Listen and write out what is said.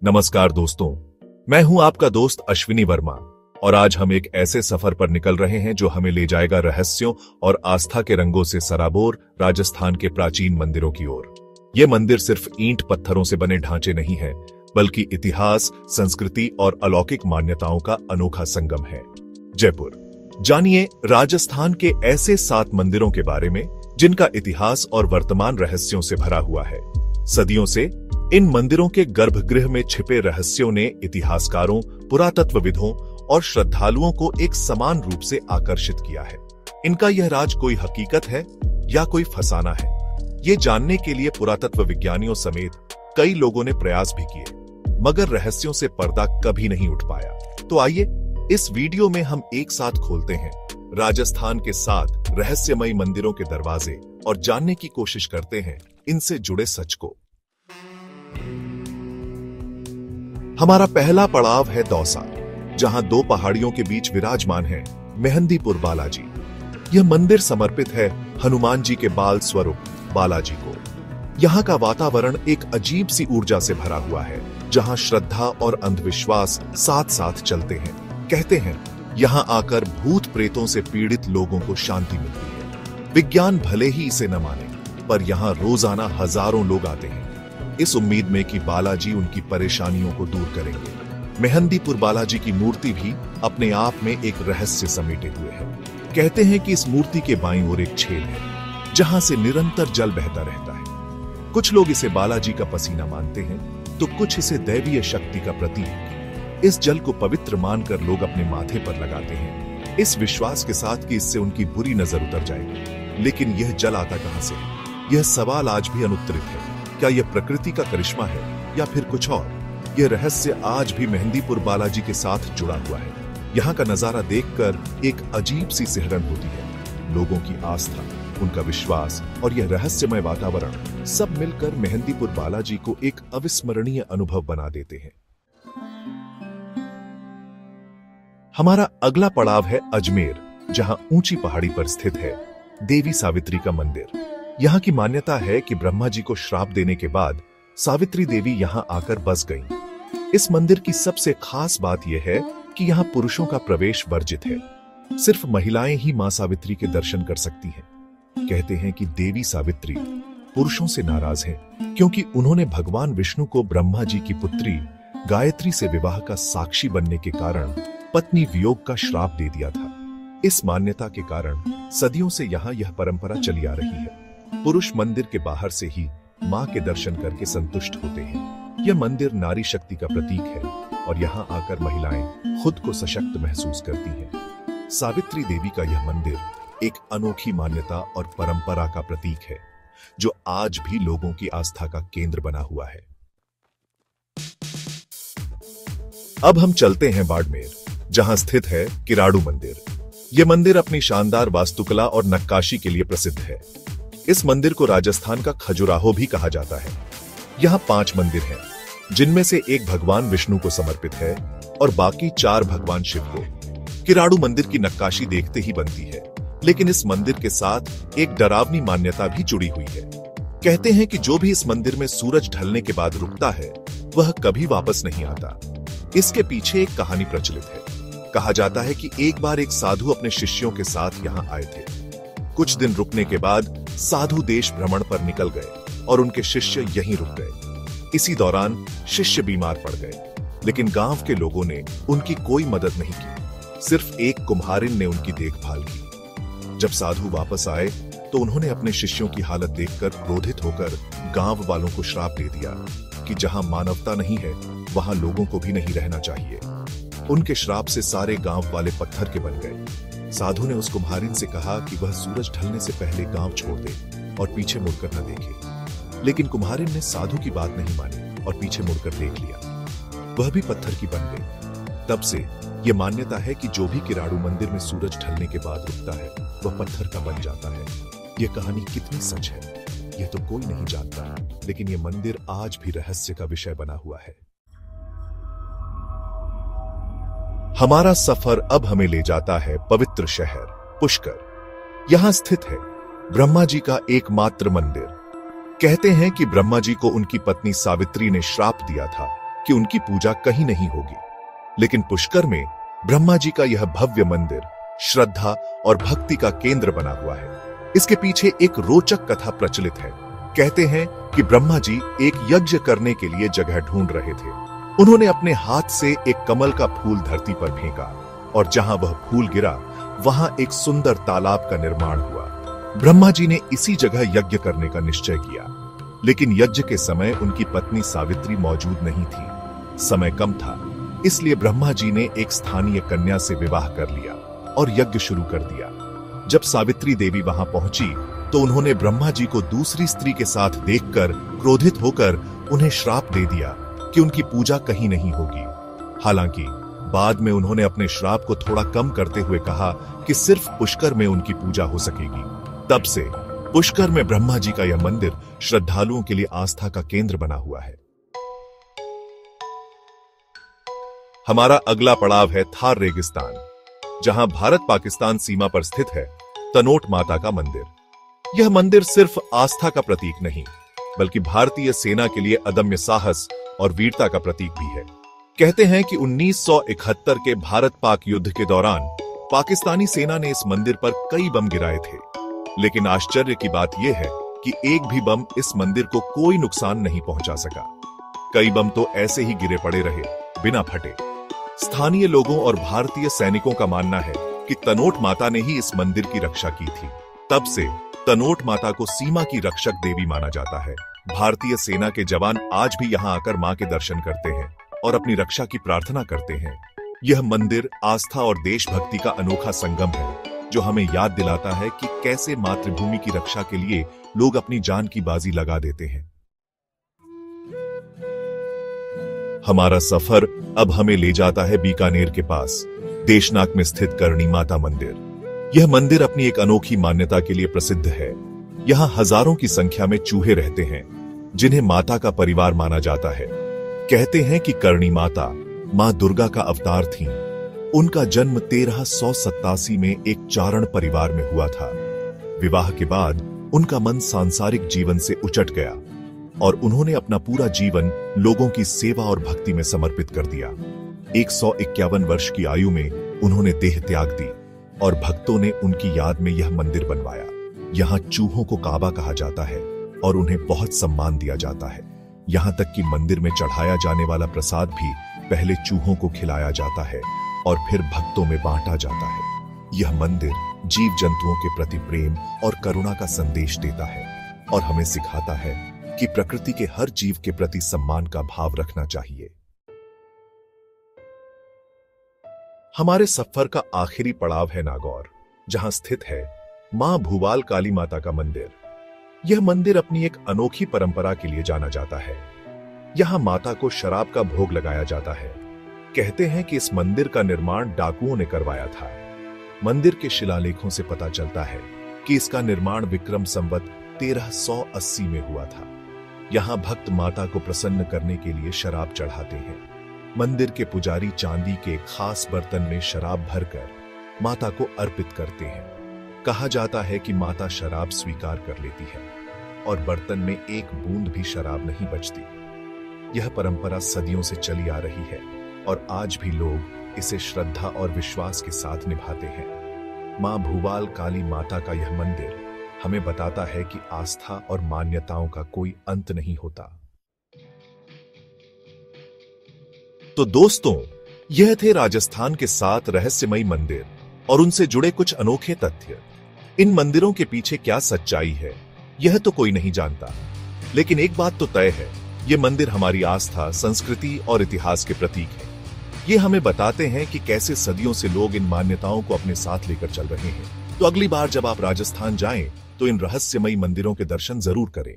नमस्कार दोस्तों, मैं हूं आपका दोस्त अश्विनी वर्मा और आज हम एक ऐसे सफर पर निकल रहे हैं जो हमें ले जाएगा रहस्यों और आस्था के रंगों से सराबोर राजस्थान के प्राचीन मंदिरों की ओर। ये मंदिर सिर्फ ईंट पत्थरों से बने ढांचे नहीं है, बल्कि इतिहास, संस्कृति और अलौकिक मान्यताओं का अनोखा संगम है। जयपुर, जानिए राजस्थान के ऐसे 7 मंदिरों के बारे में जिनका इतिहास और वर्तमान रहस्यों से भरा हुआ है। सदियों से इन मंदिरों के गर्भगृह में छिपे रहस्यों ने इतिहासकारों, पुरातत्वविदों और श्रद्धालुओं को एक समान रूप से आकर्षित किया है। इनका यह राज कोई हकीकत है या कोई फसाना है, ये जानने के लिए पुरातत्व विज्ञानियों समेत कई लोगों ने प्रयास भी किए, मगर रहस्यों से पर्दा कभी नहीं उठ पाया। तो आइए इस वीडियो में हम एक साथ खोलते हैं राजस्थान के 7 रहस्यमयी मंदिरों के दरवाजे और जानने की कोशिश करते हैं इनसे जुड़े सच को। हमारा पहला पड़ाव है दौसा, जहां 2 पहाड़ियों के बीच विराजमान है मेहंदीपुर बालाजी। यह मंदिर समर्पित है हनुमान जी के बाल स्वरूप बालाजी को। यहाँ का वातावरण एक अजीब सी ऊर्जा से भरा हुआ है, जहां श्रद्धा और अंधविश्वास साथ साथ चलते हैं। कहते हैं यहाँ आकर भूत प्रेतों से पीड़ित लोगों को शांति मिलती है। विज्ञान भले ही इसे न माने, पर यहाँ रोजाना हजारों लोग आते हैं, इस उम्मीद में कि बालाजी उनकी परेशानियों को दूर करेंगे। मेहंदीपुर बालाजी की मूर्ति भी अपने आप में एक रहस्य समेटे हुए है। कहते हैं कि इस मूर्ति के बाईं ओर एक छेद है, जहां से निरंतर जल बहता रहता है। कुछ लोग इसे बालाजी का पसीना मानते हैं, तो कुछ इसे दैवीय शक्ति का प्रतीक। इस जल को पवित्र मानकर लोग अपने माथे पर लगाते हैं, इस विश्वास के साथ कि इससे उनकी बुरी नजर उतर जाएगी। लेकिन यह जल आता कहां से? यह सवाल आज भी अनुत्तरित है। क्या यह प्रकृति का करिश्मा है या फिर कुछ और? यह रहस्य आज भी मेहंदीपुर बालाजी के साथ जुड़ा हुआ है। यहाँ का नजारा देखकर एक अजीब सी सिहरन होती है। लोगों की आस्था, उनका विश्वास और यह रहस्यमय वातावरण सब मिलकर मेहंदीपुर बालाजी को एक अविस्मरणीय अनुभव बना देते हैं। हमारा अगला पड़ाव है अजमेर, जहां ऊंची पहाड़ी पर स्थित है देवी सावित्री का मंदिर। यहाँ की मान्यता है कि ब्रह्मा जी को श्राप देने के बाद सावित्री देवी यहाँ आकर बस गईं। इस मंदिर की सबसे खास बात यह है कि यहाँ पुरुषों का प्रवेश वर्जित है। सिर्फ महिलाएं ही मां सावित्री के दर्शन कर सकती हैं। कहते हैं कि देवी सावित्री पुरुषों से नाराज हैं, क्योंकि उन्होंने भगवान विष्णु को ब्रह्मा जी की पुत्री गायत्री से विवाह का साक्षी बनने के कारण पत्नी वियोग का श्राप दे दिया था। इस मान्यता के कारण सदियों से यहाँ यह परंपरा चली आ रही है। पुरुष मंदिर के बाहर से ही मां के दर्शन करके संतुष्ट होते हैं। यह मंदिर नारी शक्ति का प्रतीक है और यहाँ आकर महिलाएं खुद को सशक्त महसूस करती हैं। सावित्री देवी का यह मंदिर एक अनोखी मान्यता और परंपरा का प्रतीक है, जो आज भी लोगों की आस्था का केंद्र बना हुआ है। अब हम चलते हैं बाड़मेर, जहां स्थित है किराड़ू मंदिर। यह मंदिर अपनी शानदार वास्तुकला और नक्काशी के लिए प्रसिद्ध है। इस मंदिर को राजस्थान का खजुराहो भी कहा जाता है। यहाँ 5 मंदिर हैं, जिनमें से एक भगवान विष्णु को समर्पित है और बाकी 4 भगवान शिव को। किराड़ू मंदिर की नक्काशी देखते ही बनती है, लेकिन इस मंदिर के साथ एक डरावनी मान्यता भी जुड़ी हुई है। कहते हैं कि जो भी इस मंदिर में सूरज ढलने के बाद रुकता है, वह कभी वापस नहीं आता। इसके पीछे एक कहानी प्रचलित है। कहा जाता है कि एक बार एक साधु अपने शिष्यों के साथ यहाँ आए थे। कुछ दिन रुकने के बाद साधु देश भ्रमण पर निकल गए और उनके शिष्य यहीं रुक गए। इसी दौरान शिष्य बीमार पड़ गए, लेकिन गांव के लोगों ने उनकी कोई मदद नहीं की। सिर्फ एक कुम्हारिन ने उनकी देखभाल की। जब साधु वापस आए तो उन्होंने अपने शिष्यों की हालत देखकर क्रोधित होकर गांव वालों को श्राप दे दिया कि जहां मानवता नहीं है, वहां लोगों को भी नहीं रहना चाहिए। उनके श्राप से सारे गांव वाले पत्थर के बन गए। साधु ने उस कुम्हारिन से कहा कि वह सूरज ढलने से पहले गांव छोड़ दे और पीछे मुड़कर न देखे। लेकिन कुम्हारिन ने साधु की बात नहीं मानी और पीछे मुड़कर देख लिया। वह भी पत्थर की बन गई। तब से यह मान्यता है कि जो भी किराड़ू मंदिर में सूरज ढलने के बाद रुकता है, वह पत्थर का बन जाता है। यह कहानी कितनी सच है, यह तो कोई नहीं जानता, लेकिन यह मंदिर आज भी रहस्य का विषय बना हुआ है। हमारा सफर अब हमें ले जाता है पवित्र शहर पुष्कर। यहां स्थित है ब्रह्मा जी का एकमात्र मंदिर। कहते हैं कि ब्रह्मा जी को उनकी पत्नी सावित्री ने श्राप दिया था कि उनकी पूजा कहीं नहीं होगी। लेकिन पुष्कर में ब्रह्मा जी का यह भव्य मंदिर श्रद्धा और भक्ति का केंद्र बना हुआ है। इसके पीछे एक रोचक कथा प्रचलित है। कहते हैं कि ब्रह्मा जी एक यज्ञ करने के लिए जगह ढूंढ रहे थे। उन्होंने अपने हाथ से एक कमल का फूल धरती पर फेंका और जहां वह फूल गिरा वहां एक सुंदर तालाब का निर्माण हुआ। ब्रह्मा जी ने इसी जगह यज्ञ करने का निश्चय किया, लेकिन यज्ञ के समय उनकी पत्नी सावित्री मौजूद नहीं थी। समय कम था, इसलिए ब्रह्मा जी ने एक स्थानीय कन्या से विवाह कर लिया और यज्ञ शुरू कर दिया। जब सावित्री देवी वहां पहुंची तो उन्होंने ब्रह्मा जी को दूसरी स्त्री के साथ देखकर क्रोधित होकर उन्हें श्राप दे दिया कि उनकी पूजा कहीं नहीं होगी। हालांकि बाद में उन्होंने अपने श्राप को थोड़ा कम करते हुए कहा कि सिर्फ पुष्कर में उनकी पूजा हो सकेगी। तब से पुष्कर में ब्रह्मा जी का यह मंदिर श्रद्धालुओं के लिए आस्था का केंद्र बना हुआ है। हमारा अगला पड़ाव है थार रेगिस्तान, जहां भारत पाकिस्तान सीमा पर स्थित है तनोट माता का मंदिर। यह मंदिर सिर्फ आस्था का प्रतीक नहीं, बल्कि भारतीय सेना के लिए अदम्य साहस और वीरता का प्रतीक भी है। कहते हैं कि 1971 के भारत पाक युद्ध के दौरान पाकिस्तानी सेना ने इस मंदिर पर कई बम गिराए थे, लेकिन आश्चर्य की बात यह है कि एक भी बम इस मंदिर को कोई नुकसान नहीं पहुंचा सका। कई बम तो ऐसे ही गिरे पड़े रहे, बिना फटे। स्थानीय लोगों और भारतीय सैनिकों का मानना है कि तनोट माता ने ही इस मंदिर की रक्षा की थी। तब से तनोट माता को सीमा की रक्षक देवी माना जाता है। भारतीय सेना के जवान आज भी यहाँ आकर मां के दर्शन करते हैं और अपनी रक्षा की प्रार्थना करते हैं। यह मंदिर आस्था और देशभक्ति का अनोखा संगम है, जो हमें याद दिलाता है कि कैसे मातृभूमि की रक्षा के लिए लोग अपनी जान की बाजी लगा देते हैं। हमारा सफर अब हमें ले जाता है बीकानेर के पास देशनाक में स्थित करणी माता मंदिर। यह मंदिर अपनी एक अनोखी मान्यता के लिए प्रसिद्ध है। यहाँ हजारों की संख्या में चूहे रहते हैं, जिन्हें माता का परिवार माना जाता है। कहते हैं कि करणी माता मां दुर्गा का अवतार थीं। उनका जन्म 1387 में एक चारण परिवार में हुआ था। विवाह के बाद उनका मन सांसारिक जीवन से उचट गया और उन्होंने अपना पूरा जीवन लोगों की सेवा और भक्ति में समर्पित कर दिया। 151 वर्ष की आयु में उन्होंने देह त्याग दी और भक्तों ने उनकी याद में यह मंदिर बनवाया। यहाँ चूहों को काबा कहा जाता है और उन्हें बहुत सम्मान दिया जाता है। यहाँ तक कि मंदिर में चढ़ाया जाने वाला प्रसाद भी पहले चूहों को खिलाया जाता है और फिर भक्तों में बांटा जाता है। यह मंदिर जीव जंतुओं के प्रति प्रेम और करुणा का संदेश देता है और हमें सिखाता है कि प्रकृति के हर जीव के प्रति सम्मान का भाव रखना चाहिए। हमारे सफर का आखिरी पड़ाव है नागौर, जहां स्थित है मां भूवाल काली माता का मंदिर। यह मंदिर अपनी एक अनोखी परंपरा के लिए जाना जाता है। यहां माता को शराब का भोग लगाया जाता है। कहते हैं कि इस मंदिर का निर्माण डाकुओं ने करवाया था। मंदिर के शिलालेखों से पता चलता है कि इसका निर्माण विक्रम संवत 1380 में हुआ था। यहां भक्त माता को प्रसन्न करने के लिए शराब चढ़ाते हैं। मंदिर के पुजारी चांदी के खास बर्तन में शराब भरकर माता को अर्पित करते हैं। कहा जाता है कि माता शराब स्वीकार कर लेती है और बर्तन में एक बूंद भी शराब नहीं बचती। यह परंपरा सदियों से चली आ रही है और आज भी लोग इसे श्रद्धा और विश्वास के साथ निभाते हैं। मां भूवाल काली माता का यह मंदिर हमें बताता है कि आस्था और मान्यताओं का कोई अंत नहीं होता। तो दोस्तों, यह थे राजस्थान के 7 रहस्यमयी मंदिर और उनसे जुड़े कुछ अनोखे तथ्य। इन मंदिरों के पीछे क्या सच्चाई है, यह तो कोई नहीं जानता, लेकिन एक बात तो तय है, ये मंदिर हमारी आस्था, संस्कृति और इतिहास के प्रतीक हैं। ये हमें बताते हैं कि कैसे सदियों से लोग इन मान्यताओं को अपने साथ लेकर चल रहे हैं। तो अगली बार जब आप राजस्थान जाएं, तो इन रहस्यमयी मंदिरों के दर्शन जरूर करें।